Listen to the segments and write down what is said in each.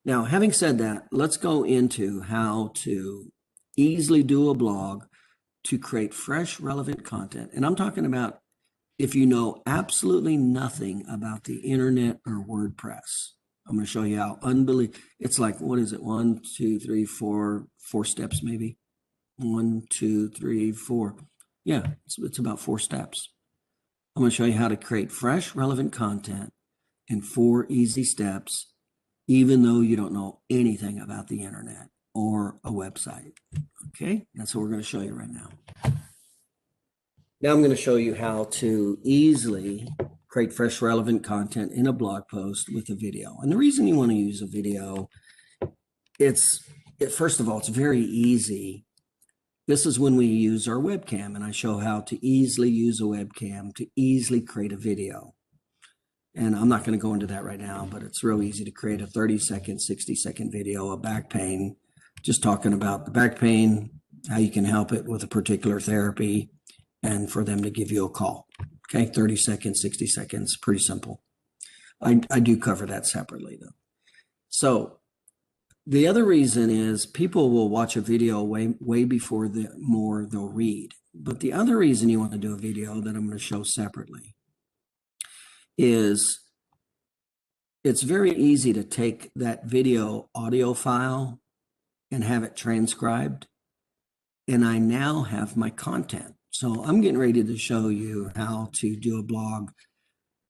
Now, having said that, let's go into how to easily do a blog to create fresh, relevant content. And I'm talking about if you know absolutely nothing about the internet or WordPress. I'm going to show you how unbelievable. It's like, what is it? 1, 2, 3, 4 steps, maybe. 1, 2, 3, 4. Yeah, it's about 4 steps. I'm going to show you how to create fresh, relevant content in 4 easy steps, even though you don't know anything about the internet or a website. Okay, that's what we're going to show you right now. Now I'm going to show you how to easily create fresh, relevant content in a blog post with a video. And the reason you want to use a video, first of all, it's very easy. This is when we use our webcam, and I show how to easily use a webcam to easily create a video. And I'm not going to go into that right now, but it's real easy to create a 30-second, 60-second video of back pain, just talking about the back pain, how you can help it with a particular therapy, and for them to give you a call. Okay, 30 seconds, 60 seconds, pretty simple. I do cover that separately though. So the other reason is people will watch a video way before they'll read. But the other reason you want to do a video that I'm going to show separately is it's very easy to take that video audio file and have it transcribed. And I now have my content. So I'm getting ready to show you how to do a blog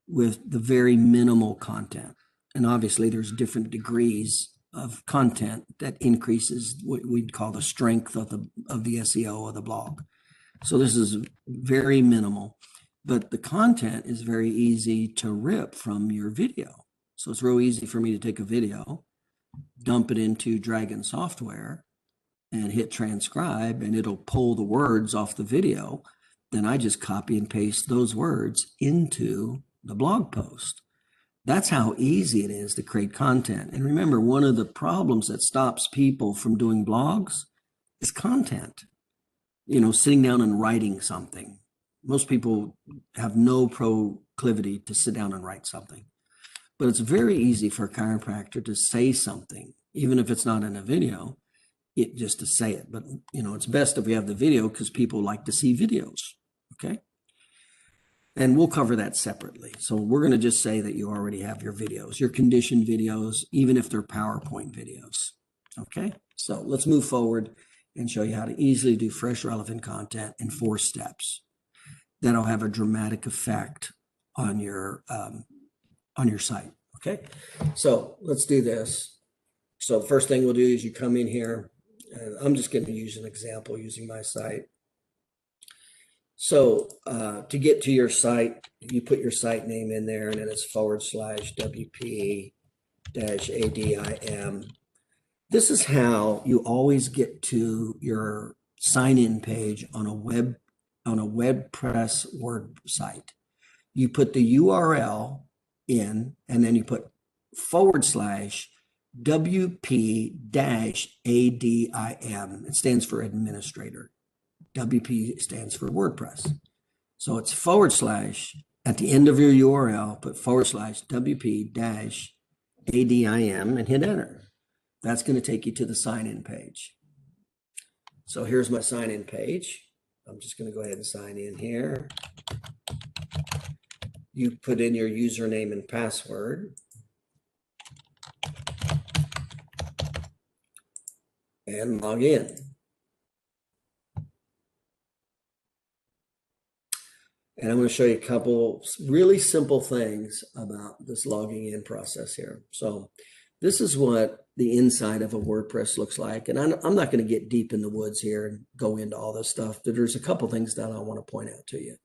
with the very minimal content. And obviously there's different degrees of content that increases what we'd call the strength of the SEO of the blog. So this is very minimal, but the content is very easy to rip from your video. So it's real easy for me to take a video, dump it into Dragon software, and hit transcribe, and it'll pull the words off the video. Then I just copy and paste those words into the blog post. That's how easy it is to create content. And remember, one of the problems that stops people from doing blogs is content. You know, sitting down and writing something. Most people have no proclivity to sit down and write something. But it's very easy for a chiropractor to say something, even if it's not in a video, just to say it. But, you know, it's best if we have the video because people like to see videos, okay? And we'll cover that separately. So we're going to just say that you already have your videos, your conditioned videos, even if they're PowerPoint videos, okay? So let's move forward and show you how to easily do fresh, relevant content in 4 steps. That'll have a dramatic effect on your site, okay? So let's do this. So first thing we'll do is you come in here, and I'm just going to use an example using my site. So to get to your site, you put your site name in there, and then it's /WP-ADIM. This is how you always get to your sign-in page on a WordPress site. You put the URL in, and then you put /WP-ADIM. It stands for administrator. WP stands for WordPress. So it's / at the end of your URL, put /WP-ADIM and hit enter. That's going to take you to the sign-in page. So here's my sign-in page. I'm just going to go ahead and sign in here. You put in your username and password. And log in. And I'm going to show you a couple really simple things about this logging in process here. So this is what the inside of a WordPress looks like. And I'm not going to get deep in the woods here and go into all this stuff, but there's a couple things that I want to point out to you.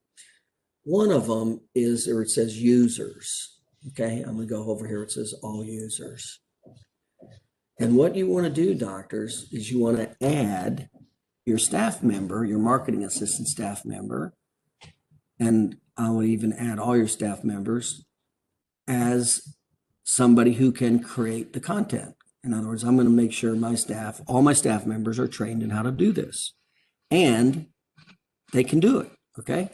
One of them is where it says users. Okay, I'm going to go over here. It says all users. And what you want to do, doctors, is you want to add your staff member, your marketing assistant staff member, and I will even add all your staff members as somebody who can create the content. In other words, I'm going to make sure all my staff members are trained in how to do this, and they can do it, okay?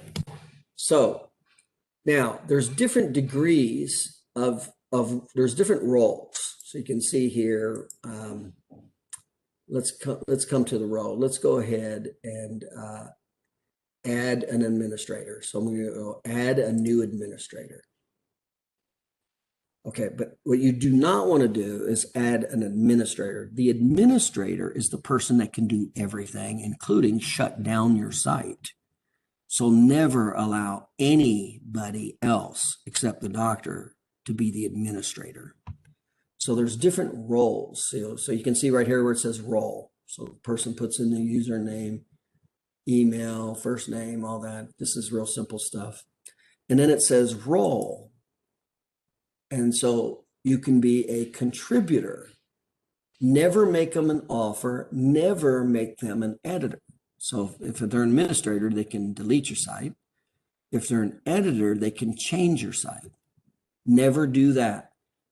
So now there's different degrees there's different roles. So you can see here, let's come to the role. Let's go ahead and add an administrator. So I'm going to go add a new administrator. Okay, but what you do not want to do is add an administrator. The administrator is the person that can do everything, including shut down your site. So never allow anybody else except the doctor to be the administrator. So there's different roles. So you can see right here where it says role. So the person puts in the username, email, first name, all that. This is real simple stuff. And then it says role. And so you can be a contributor. Never make them an author, never make them an editor. So if they're an administrator, they can delete your site. If they're an editor, they can change your site. Never do that.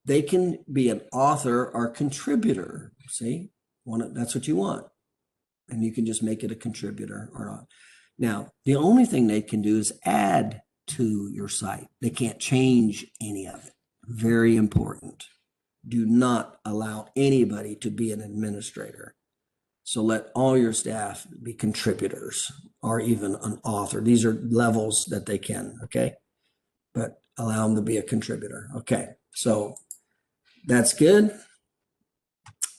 They can be an author or contributor. See, that's what you want. And you can just make it a contributor or not. Now, the only thing they can do is add to your site. They can't change any of it. Very important. Do not allow anybody to be an administrator. So let all your staff be contributors or even an author. These are levels that they can, okay? But allow them to be a contributor. Okay, so that's good.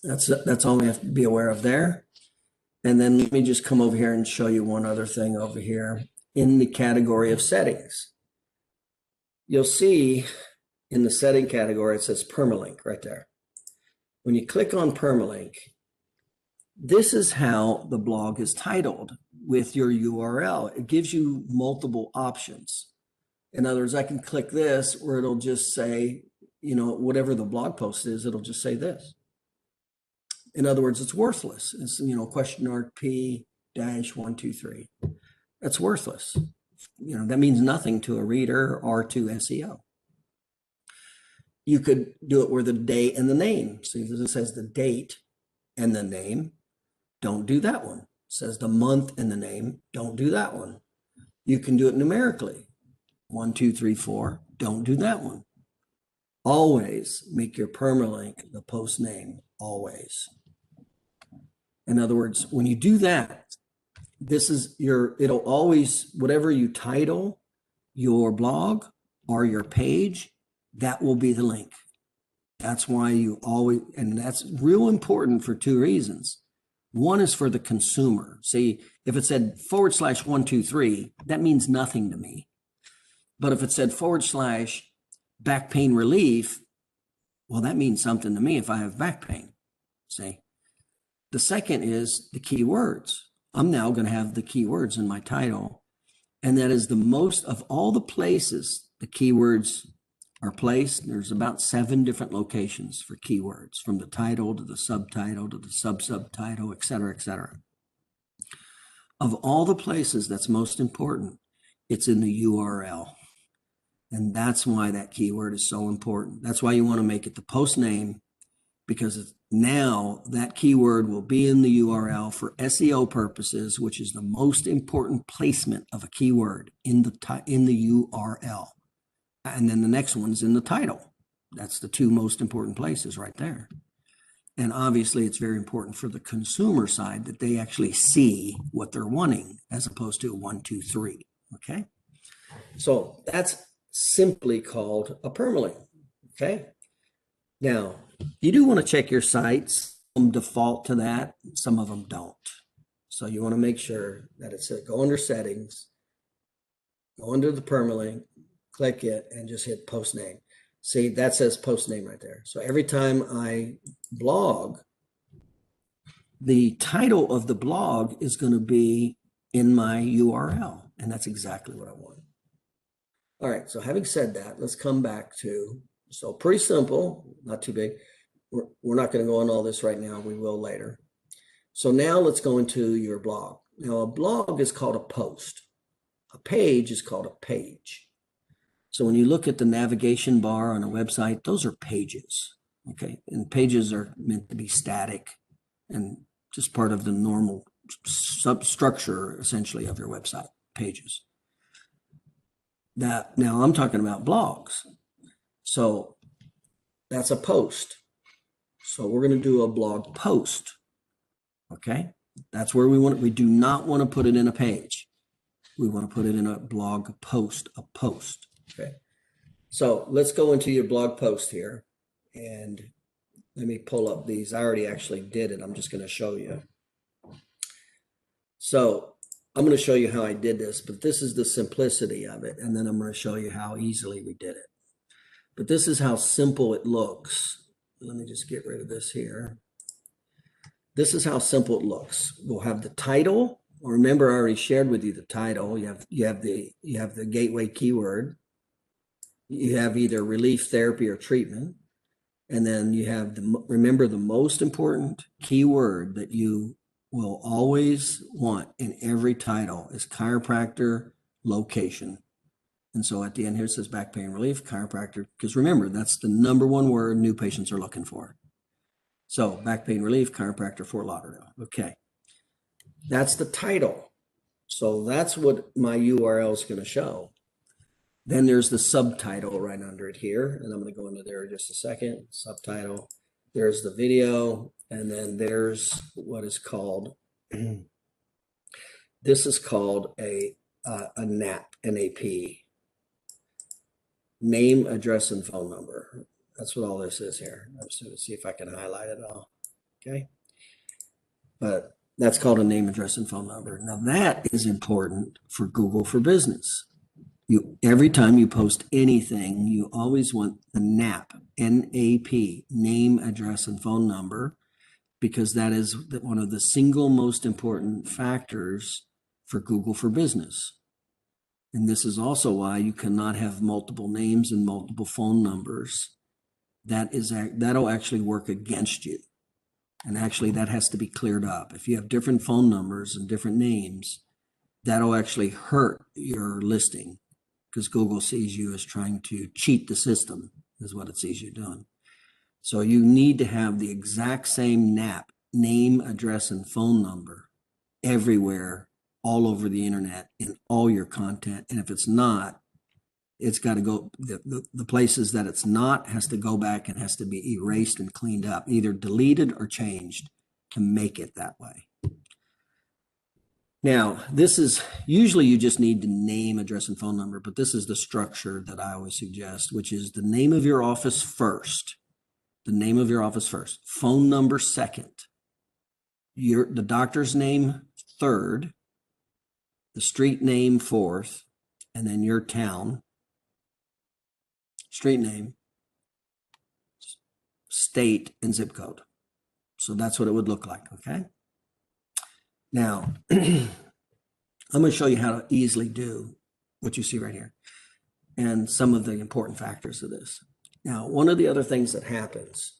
That's all we have to be aware of there. And then let me just come over here and show you one other thing over here in the category of settings. You'll see in the setting category, it says permalink right there. When you click on permalink, this is how the blog is titled with your URL. It gives you multiple options. In other words, I can click this where it'll just say, whatever the blog post is, it'll just say this. In other words, it's worthless. It's, question mark P-123. That's worthless. That means nothing to a reader or to SEO. You could do it where the date and the name. See, this says the date and the name. Don't do that one. It says the month and the name. Don't do that one. You can do it numerically. 1, 2, 3, 4. Don't do that one. Always make your permalink the post name. Always. In other words, when you do that, it'll always, whatever you title your blog or your page, that will be the link. That's why you always, and that's real important for two reasons. One is for the consumer. See, if it said /123, that means nothing to me. But if it said / back pain relief, well, that means something to me if I have back pain. See, the second is the keywords. I'm now going to have the keywords in my title. And that is the most of all the places the keywords are placed. There's about 7 different locations for keywords, from the title to the subtitle to the subtitle, et cetera, et cetera. Of all the places that's most important, it's in the URL. And that's why that keyword is so important. That's why you want to make it the post name, because now that keyword will be in the URL for SEO purposes, which is the most important placement of a keyword in the URL. And then the next one's in the title. That's the 2 most important places right there. And obviously it's very important for the consumer side that they actually see what they're wanting as opposed to 1, 2, 3. Okay. So that's simply called a permalink. Okay. Now, you do want to check your sites. Some default to that, some of them don't. So you want to make sure that it says go under settings, go under the permalink, click it, and just hit post name. See, that says post name right there. So every time I blog, the title of the blog is going to be in my URL. And that's exactly what I want. All right, so having said that, let's come back to, so pretty simple, not too big. We're not going to go on all this right now. We will later. So now let's go into your blog. Now, a blog is called a post. A page is called a page. So when you look at the navigation bar on a website, those are pages, okay? And pages are meant to be static and just part of the normal substructure, essentially, of your website, pages. Now I'm talking about blogs. So that's a post. So we're going to do a blog post. Okay. That's where we want it. We do not want to put it in a page. We want to put it in a blog post, a post. Okay. So let's go into your blog post here and let me pull up these. I already actually did it. I'm just going to show you. So I'm going to show you how I did this, but this is the simplicity of it. And then I'm going to show you how easily we did it. But this is how simple it looks. Let me just get rid of this here. This is how simple it looks. We'll have the title. Remember, I already shared with you the title. You have the gateway keyword. You have either relief, therapy, or treatment. And then you have remember the most important keyword that you will always want in every title is chiropractor location. And so at the end here it says back pain relief, chiropractor, because remember, that's the number one word new patients are looking for. So back pain relief, chiropractor, Fort Lauderdale. Okay. That's the title. So that's what my URL is going to show. Then there's the subtitle right under it here. And I'm going to go into there in just a second. Subtitle. There's the video. And then there's what is called, this is called a NAP, N-A-P. Name, address, and phone number. That's what all this is here. I'm just going to see if I can highlight it all. Okay. But that's called a name, address, and phone number. Now that is important for Google for Business. Every time you post anything, you always want the NAP, N-A-P, name, address, and phone number, because that is one of the single most important factors for Google for Business. And this is also why you cannot have multiple names and multiple phone numbers. That'll actually work against you. And actually that has to be cleared up. If you have different phone numbers and different names, that'll actually hurt your listing, because Google sees you as trying to cheat the system, is what it sees you doing. So you need to have the exact same NAP, name, address, and phone number everywhere, all over the internet, in all your content. And if it's not, it's got to go, the places that it's not has to go back and has to be erased and cleaned up, either deleted or changed to make it that way. Now, this is usually you just need the name, address, and phone number, but this is the structure that I always suggest, which is the name of your office first, the name of your office first, phone number second, the doctor's name third, the street name fourth, and then your town, street name, state, and zip code. So that's what it would look like, okay? Now, I'm going to show you how to easily do what you see right here and some of the important factors of this. Now, one of the other things that happens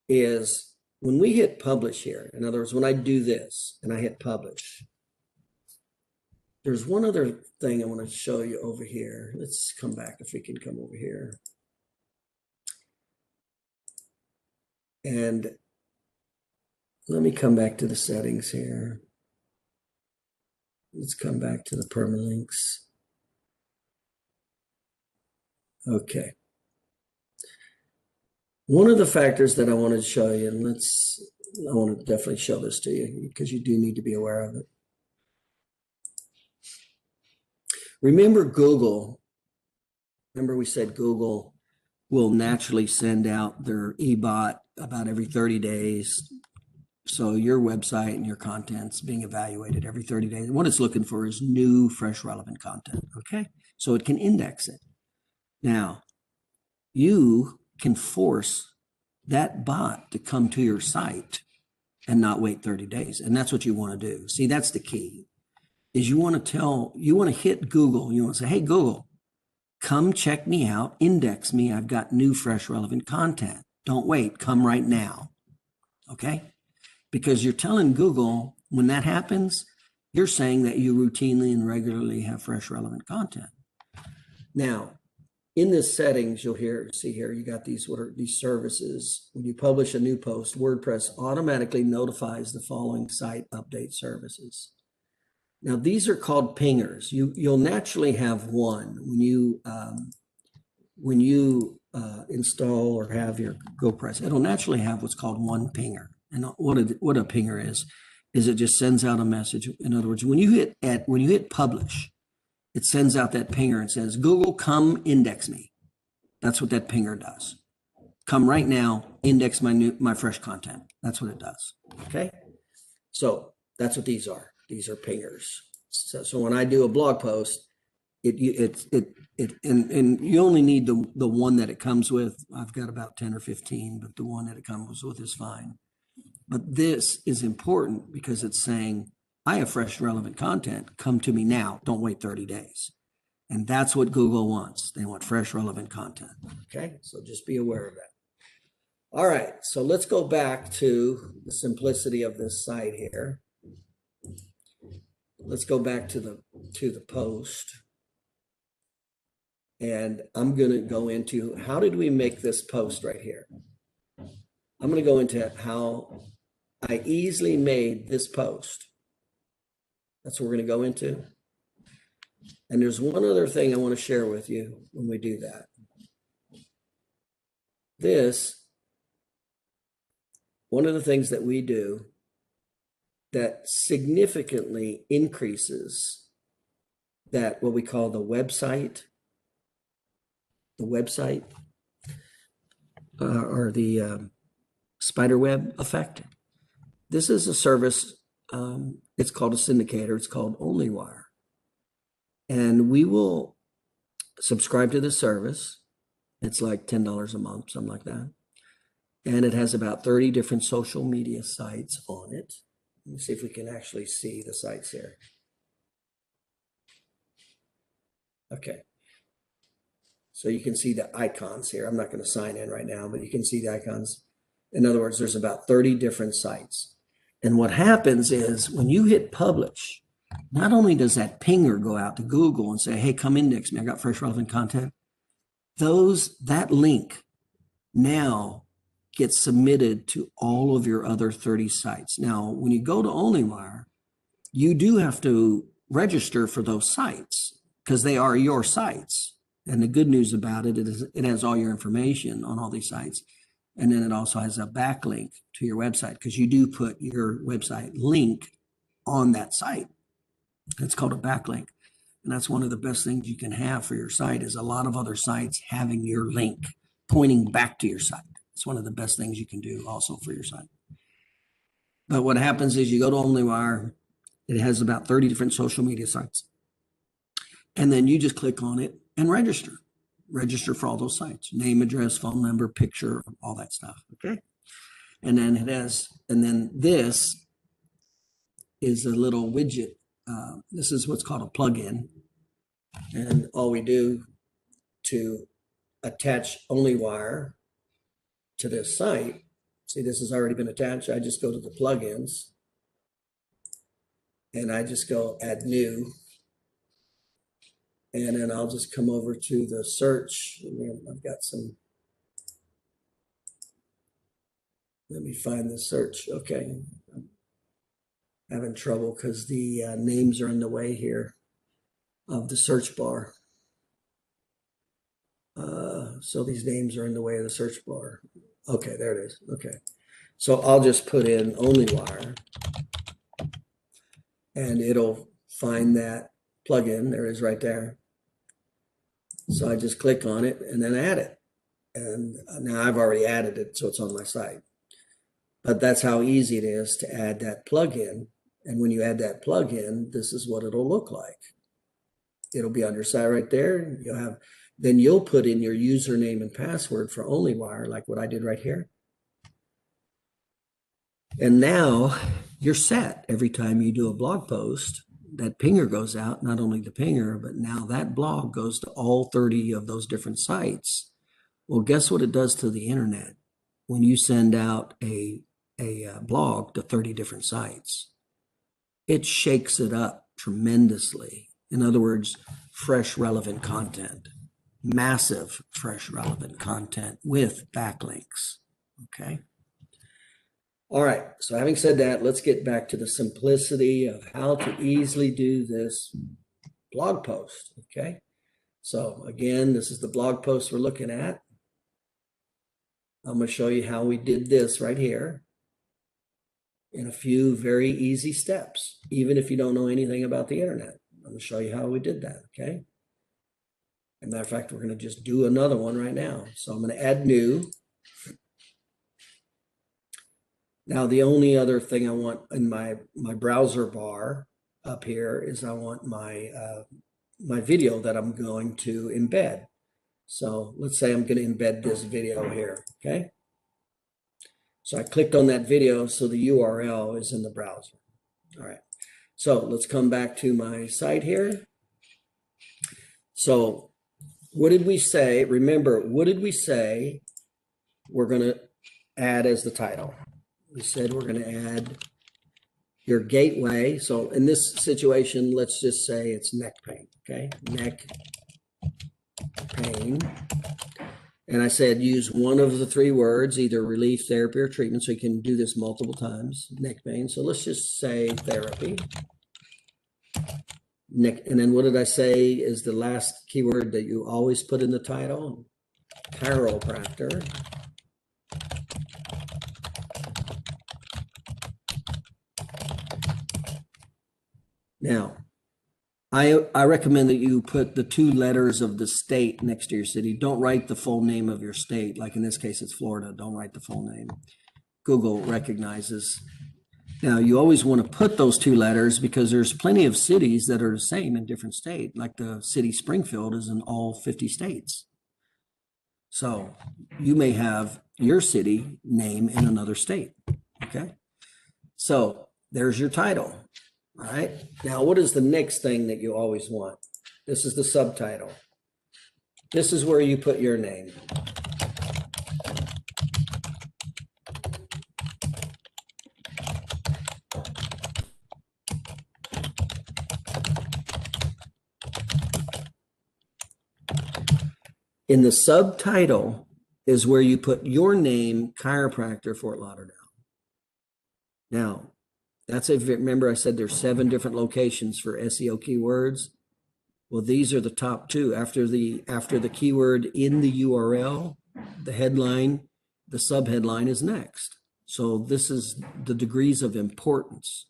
is when we hit publish here, in other words, when I do this and I hit publish, there's one other thing I want to show you over here. Let's come back if we can come over here. And let me come back to the settings here. Let's come back to the permalinks. Okay. One of the factors that I wanted to show you, and I want to definitely show this to you because you do need to be aware of it. Remember Google, remember we said Google will naturally send out their eBot about every 30 days. So your website and your content's being evaluated every 30 days. And what it's looking for is new, fresh, relevant content, okay? So it can index it. Now, you can force that bot to come to your site and not wait 30 days. And that's what you want to do. See, that's the key, is you want to hit Google. You want to say, hey, Google, come check me out, index me. I've got new, fresh, relevant content. Don't wait, come right now, okay? Because you're telling Google, when that happens, you're saying that you routinely and regularly have fresh, relevant content. Now, in the settings, you'll see here, you got these services. When you publish a new post, WordPress automatically notifies the following site update services. Now, these are called pingers. You'll naturally have one when you install or have your GoPress, it'll naturally have what's called one pinger. And what a pinger is it just sends out a message. In other words, when you hit publish, it sends out that pinger and says, Google, come index me. That's what that pinger does. Come right now, index my fresh content. That's what it does. Okay. So that's what these are. These are pingers. So when I do a blog post, and you only need the one that it comes with. I've got about 10 or 15, but the one that it comes with is fine. But this is important because it's saying, I have fresh, relevant content. Come to me now. Don't wait 30 days. And that's what Google wants. They want fresh, relevant content. Okay, so just be aware of that. All right, so let's go back to the simplicity of this site here. Let's go back to the post. And I'm going to go into how did we make this post right here? I'm going to go into how I easily made this post. That's what we're going to go into. And there's one other thing I want to share with you when we do that. One of the things that we do that significantly increases that what we call the website or the spider web effect. This is a service. It's called a syndicator. It's called OnlyWire. And we will subscribe to the service. It's like $10 a month, something like that. And it has about 30 different social media sites on it. Let me see if we can actually see the sites here. Okay. So you can see the icons here. I'm not going to sign in right now, but you can see the icons. In other words, there's about 30 different sites. And what happens is when you hit publish, not only does that pinger go out to Google and say, hey, come index me, I got fresh relevant content. That link now gets submitted to all of your other 30 sites. Now, when you go to OnlyWire, you do have to register for those sites because they are your sites. And the good news about it is it has all your information on all these sites. And then it also has a backlink to your website because you do put your website link on that site. It's called a backlink. And that's one of the best things you can have for your site is a lot of other sites having your link pointing back to your site. It's one of the best things you can do also for your site. But what happens is you go to OnlyWire, it has about 30 different social media sites. And then you just click on it and register. Register for all those sites, name, address, phone number, picture, all that stuff. Okay. And then this is a little widget. This is what's called a plugin. And all we do to attach OnlyWire to this site, see, this has already been attached. I just go to the plugins and I just go add new. And then I'll just come over to the search. I've got some, let me find the search. Okay. I'm having trouble because the names are in the way here of the search bar. So these names are in the way of the search bar. Okay, there it is. Okay. So I'll just put in OnlyWire and it'll find that plugin. There it is right there. So I just click on it and then add it. And now I've already added it, so it's on my site. But that's how easy it is to add that plugin. And when you add that plugin, this is what it'll look like. It'll be on your site right there. Then you'll put in your username and password for OnlyWire, like what I did right here. And now you're set. Every time you do a blog post, that pinger goes out, not only the pinger, but now that blog goes to all 30 of those different sites. Well, guess what it does to the internet when you send out a blog to 30 different sites? It shakes it up tremendously. In other words, fresh, relevant content, massive, fresh, relevant content with backlinks. Okay. All right, so having said that, let's get back to the simplicity of how to easily do this blog post, okay? So again, this is the blog post we're looking at. I'm going to show you how we did this right here in a few very easy steps, even if you don't know anything about the internet. I'm going to show you how we did that, okay? As a matter of fact, we're going to just do another one right now. So I'm going to add new. Now, the only other thing I want in my browser bar up here is I want my my video that I'm going to embed. So let's say I'm going to embed this video here, okay? So I clicked on that video, so the URL is in the browser. All right, so let's come back to my site here. So what did we say? Remember, what did we say we're going to add as the title? We said we're going to add your gateway. So in this situation, let's just say it's neck pain, okay? Neck pain. And I said use one of the three words, either relief, therapy, or treatment. So you can do this multiple times, neck pain. So let's just say therapy. Neck, and then what did I say is the last keyword that you always put in the title? Chiropractor. Now, I recommend that you put the two letters of the state next to your city. Don't write the full name of your state. Like in this case, it's Florida. Don't write the full name. Google recognizes. Now, you always want to put those two letters because there's plenty of cities that are the same in different states. Like the city Springfield is in all 50 states. So you may have your city name in another state. Okay. So there's your title. All right. Now, what is the next thing that you always want? This is the subtitle. This is where you put your name. In the subtitle is where you put your name, chiropractor, Fort Lauderdale. Now, remember I said there's 7 different locations for SEO keywords. Well, these are the top 2. After the keyword in the URL, the headline, the subheadline is next. So this is the degrees of importance.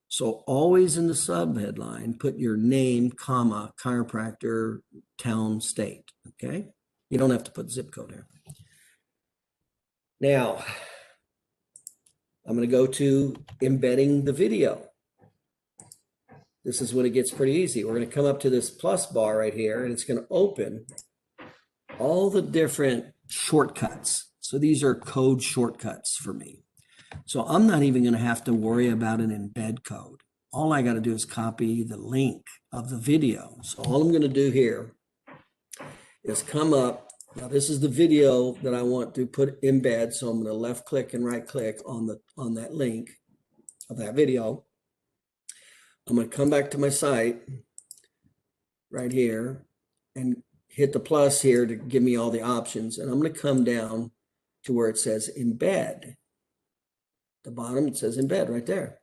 So always in the subheadline, put your name, comma, chiropractor, town, state, okay? You don't have to put zip code here. Now, I'm going to go to embedding the video. This is when it gets pretty easy. We're going to come up to this plus bar right here, and it's going to open all the different shortcuts. So these are code shortcuts for me. So I'm not even going to have to worry about an embed code. All I got to do is copy the link of the video. So all I'm going to do here is come up. Now this is the video that I want to put embed. So I'm going to left click and right click on that link of that video. I'm going to come back to my site right here and hit the plus here to give me all the options. And I'm going to come down to where it says embed. The bottom, it says embed right there.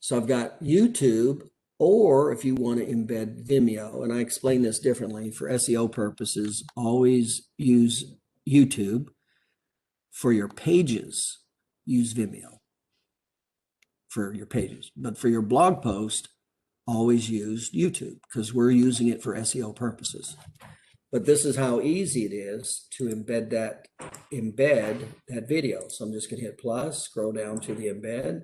So I've got YouTube, or if you want to embed Vimeo, and I explain this differently for SEO purposes, always use YouTube. For your pages, use Vimeo for your pages. But for your blog post, always use YouTube because we're using it for SEO purposes. But this is how easy it is to embed that video. So I'm just going to hit plus, scroll down to the embed.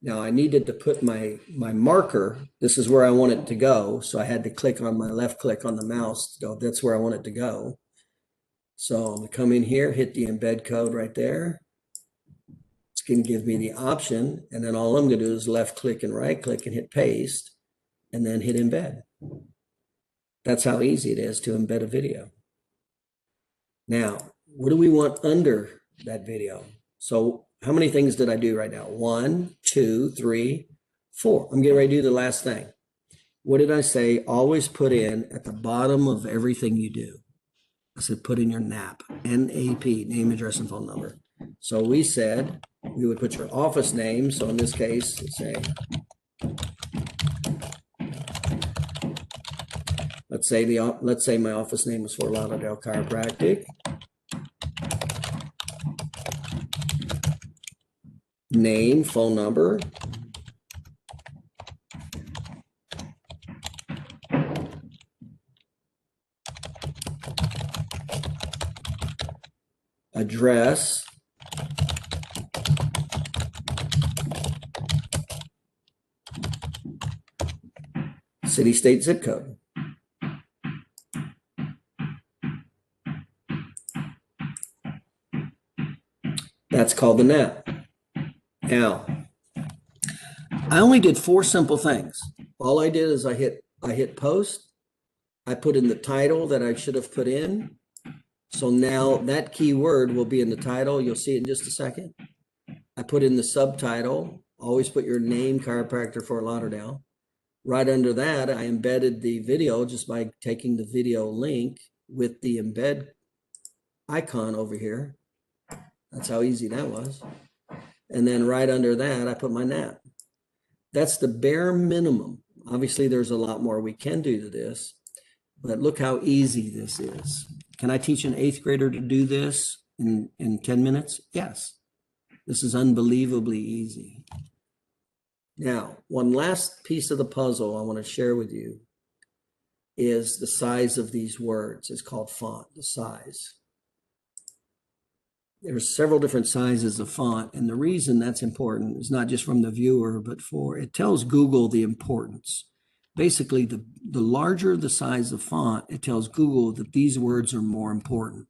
Now I needed to put my marker. This is where I want it to go. So I had to click on my left click on the mouse to go, that's where I want it to go. So I'm going to come in here, hit the embed code right there. It's going to give me the option. And then all I'm going to do is left click and right click and hit paste and then hit embed. That's how easy it is to embed a video. Now, what do we want under that video? So how many things did I do right now? 1, 2, 3, 4. I'm getting ready to do the last thing. What did I say? Always put in at the bottom of everything you do. I said, put in your NAP, N-A-P, name, address, and phone number. So we said we would put your office name. So in this case, let's say my office name is Fort Lauderdale Chiropractic. name, phone number, address, city, state, zip code. That's called the nap. Now, I only did 4 simple things. All I did is I hit post. I put in the title that I should have put in. So now that keyword will be in the title. You'll see it in just a second. I put in the subtitle. Always put your name, Chiropractor Fort Lauderdale. Right under that, I embedded the video just by taking the video link with the embed icon over here. That's how easy that was. And then right under that, I put my nap. That's the bare minimum. Obviously, there's a lot more we can do to this, but look how easy this is. Can I teach an 8th grader to do this in 10 minutes? Yes. This is unbelievably easy. Now, one last piece of the puzzle I want to share with you is the size of these words. It's called font, the size. There's several different sizes of font, and the reason that's important is not just from the viewer, but it tells Google the importance. Basically, the larger the size of font, it tells Google that these words are more important.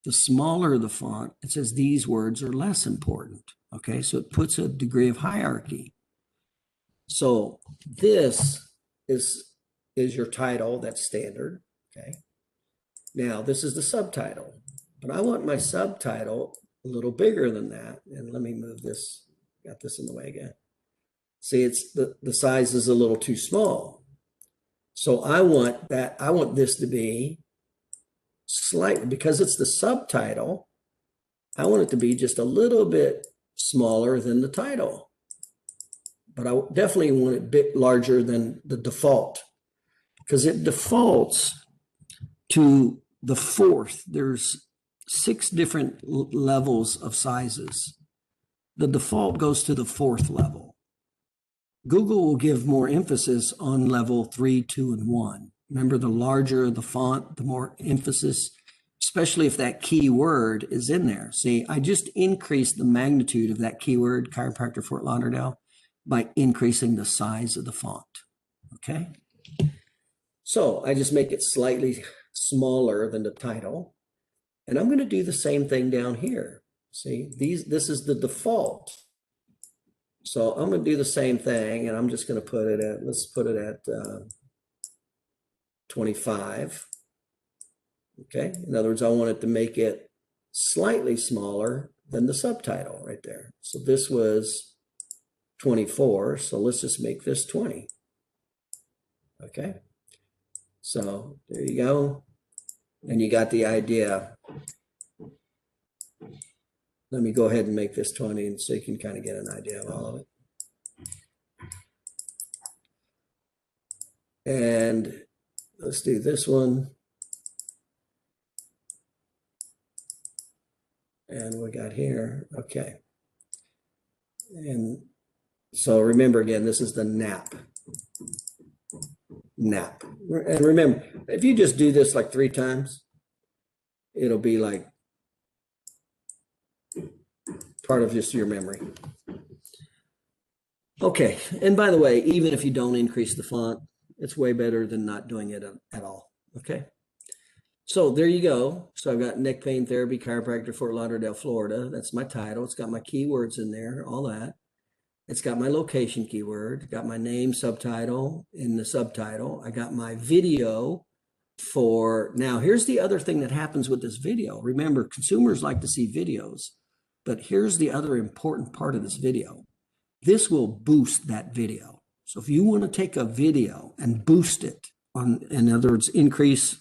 The smaller the font, it says these words are less important. Okay, so it puts a degree of hierarchy. So this is your title, that's standard. Okay. Now this is the subtitle, but I want my subtitle a little bigger than that. And let me move this, got this in the way again. See, it's the size is a little too small. So I want this to be slightly, because it's the subtitle, I want it to be just a little bit smaller than the title. But I definitely want it a bit larger than the default, because it defaults to the 4th. There's 6 different levels of sizes. The default goes to the 4th level. Google will give more emphasis on level 3, 2, and 1. Remember, the larger the font, the more emphasis, especially if that keyword is in there. See, I just increased the magnitude of that keyword, Chiropractor Fort Lauderdale, by increasing the size of the font. Okay. So I just make it slightly smaller than the title. And I'm going to do the same thing down here. See, this is the default. So I'm going to do the same thing, and I'm just going to put it at, let's put it at 25. Okay. In other words, I want it to make it slightly smaller than the subtitle right there. So this was 24. So let's just make this 20. Okay. So there you go. And you got the idea. Let me go ahead and make this 20 and so you can kind of get an idea of all of it. And let's do this one. And we got here. Okay. And so remember again, this is the nap. Nap. And remember, if you just do this like 3 times, it'll be like part of just your memory. Okay. And by the way, even if you don't increase the font, it's way better than not doing it at all. Okay. So there you go. So I've got neck pain therapy, chiropractor, Fort Lauderdale, Florida. That's my title. It's got my keywords in there, all that. It's got my location keyword, got my name, subtitle in the subtitle. I got my video for, now here's the other thing that happens with this video. Remember, consumers like to see videos, but here's the other important part of this video. This will boost that video. So if you want to take a video and boost it on, in other words, increase,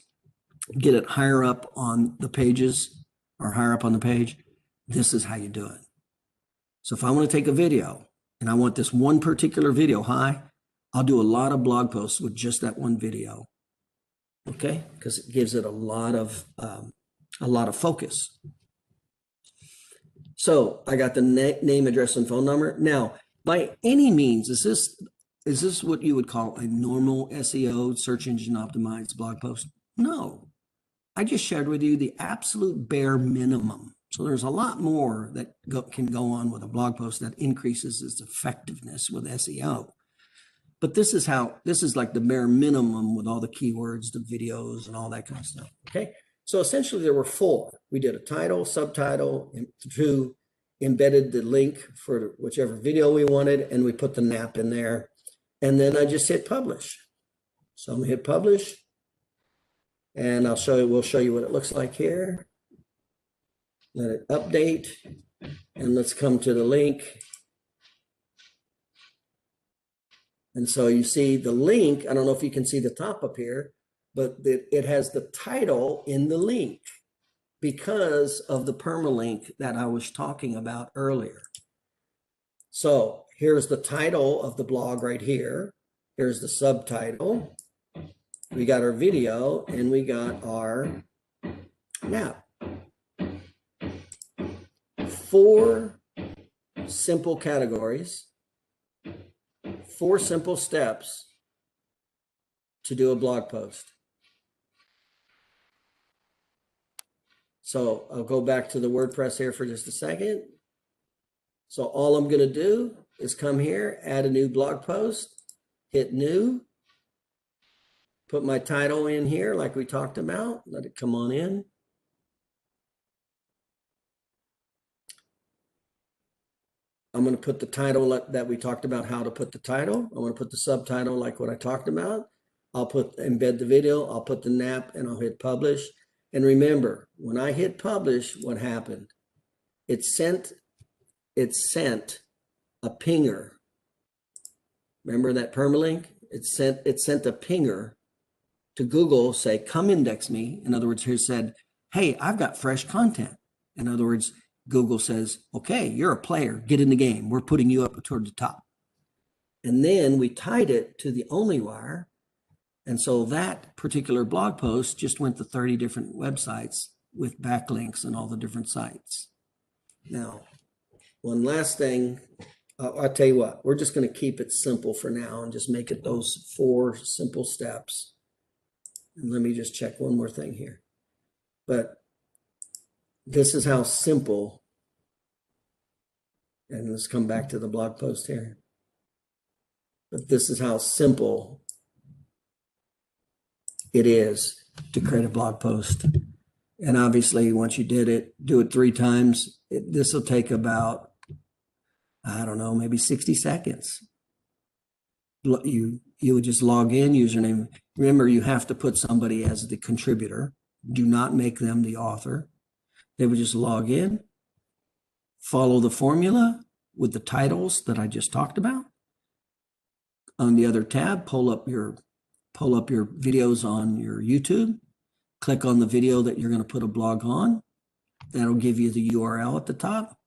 get it higher up on the pages or higher up on the page, this is how you do it. So if I want to take a video and I want this one particular video high, I'll do a lot of blog posts with just that one video. Okay, because it gives it a lot of focus. So I got the name, address, and phone number. Now, by any means, is this what you would call a normal SEO, search engine optimized blog post? No. I just shared with you the absolute bare minimum. So there's a lot more that can go on with a blog post that increases its effectiveness with SEO. But this is like the bare minimum with all the keywords, the videos, and all that kind of stuff. Okay. So essentially there were 4. We did a title, subtitle, and 2, embedded the link for whichever video we wanted, and we put the NAP in there. And then I just hit publish. So I'm gonna hit publish, and we'll show you what it looks like here. Let it update, and let's come to the link. And so you see the link, I don't know if you can see the top up here, but it has the title in the link because of the permalink that I was talking about earlier. So here's the title of the blog right here. Here's the subtitle. We got our video, and we got our NAP. 4 simple categories, 4 simple steps to do a blog post. So I'll go back to the WordPress here for just a second. So all I'm going to do is come here, add a new blog post, hit new, put my title in here like we talked about, let it come on in. I'm going to put the title that we talked about, how to put the title. I'm going to put the subtitle like what I talked about. I'll embed the video, I'll put the NAP, and I'll hit publish. And remember, when I hit publish, what happened? It sent a pinger. Remember that permalink? It sent a pinger to Google, say, come index me. In other words, here said, hey, I've got fresh content. In other words, Google says, okay, you're a player, get in the game. We're putting you up toward the top. And then we tied it to the OnlyWire. And so that particular blog post just went to 30 different websites with backlinks and all the different sites. Now, one last thing, I'll tell you what, we're just going to keep it simple for now and just make it those 4 simple steps. And let me just check one more thing here. But this is how simple, and let's come back to the blog post here. But this is how simple it is to create a blog post. And obviously, once you do it 3 times, this will take about, I don't know, maybe 60 seconds. You would just log in, username. Remember, you have to put somebody as the contributor. Do not make them the author. They would just log in, follow the formula with the titles that I just talked about. On the other tab, pull up your videos on your YouTube. Click on the video that you're going to put a blog on. That'll give you the URL at the top.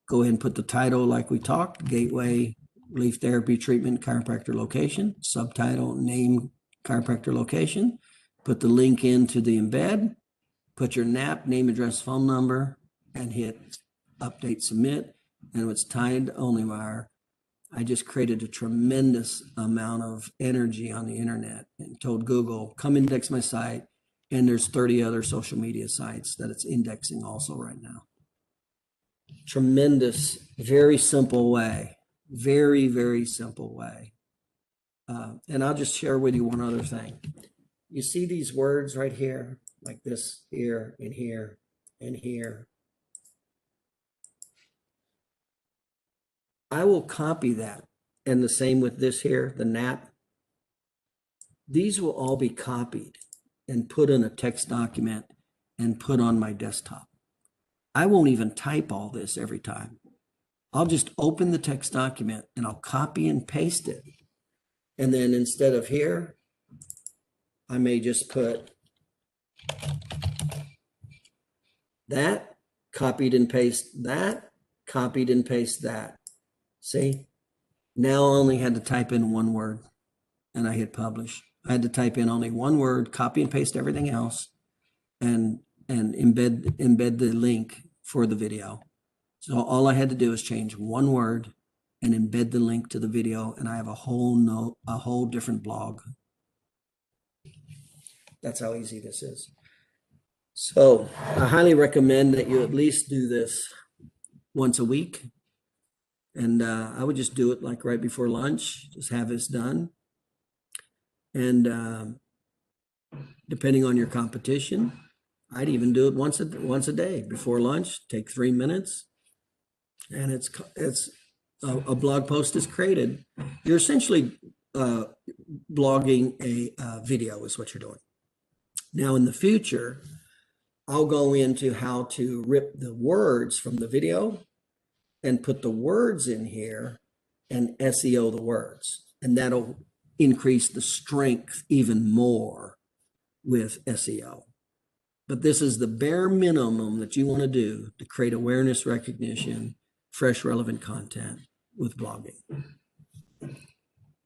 Go ahead and put the title like we talked, Gateway Relief Therapy Treatment Chiropractor Location, subtitle, name, chiropractor location. Put the link into the embed, put your NAP, name, address, phone number, and hit update, submit. And it's tied to OnlyWire. I just created a tremendous amount of energy on the internet and told Google, come index my site. And there's 30 other social media sites that it's indexing also right now. Tremendous, very simple way, very, very simple way. And I'll just share with you one other thing. You see these words right here, like this, here, and here, and here. I will copy that. And the same with this here, the NAP. These will all be copied and put in a text document and put on my desktop. I won't even type all this every time. I'll just open the text document and I'll copy and paste it. And then instead of here, I may just put that, copied and paste that, copied and paste that. See? Now I only had to type in one word and I hit publish. I had to type in only one word, copy and paste everything else, and embed the link for the video. So all I had to do is change one word and embed the link to the video, and I have a whole different blog. That's how easy this is. So I highly recommend that you at least do this once a week. And I would just do it like right before lunch, just have this done. And depending on your competition, I'd even do it once a day before lunch, take 3 minutes. And it's a blog post is created. You're essentially blogging a video is what you're doing. Now in the future, I'll go into how to rip the words from the video and put the words in here and SEO the words. And that'll increase the strength even more with SEO. But this is the bare minimum that you want to do to create awareness, recognition, fresh, relevant content with blogging.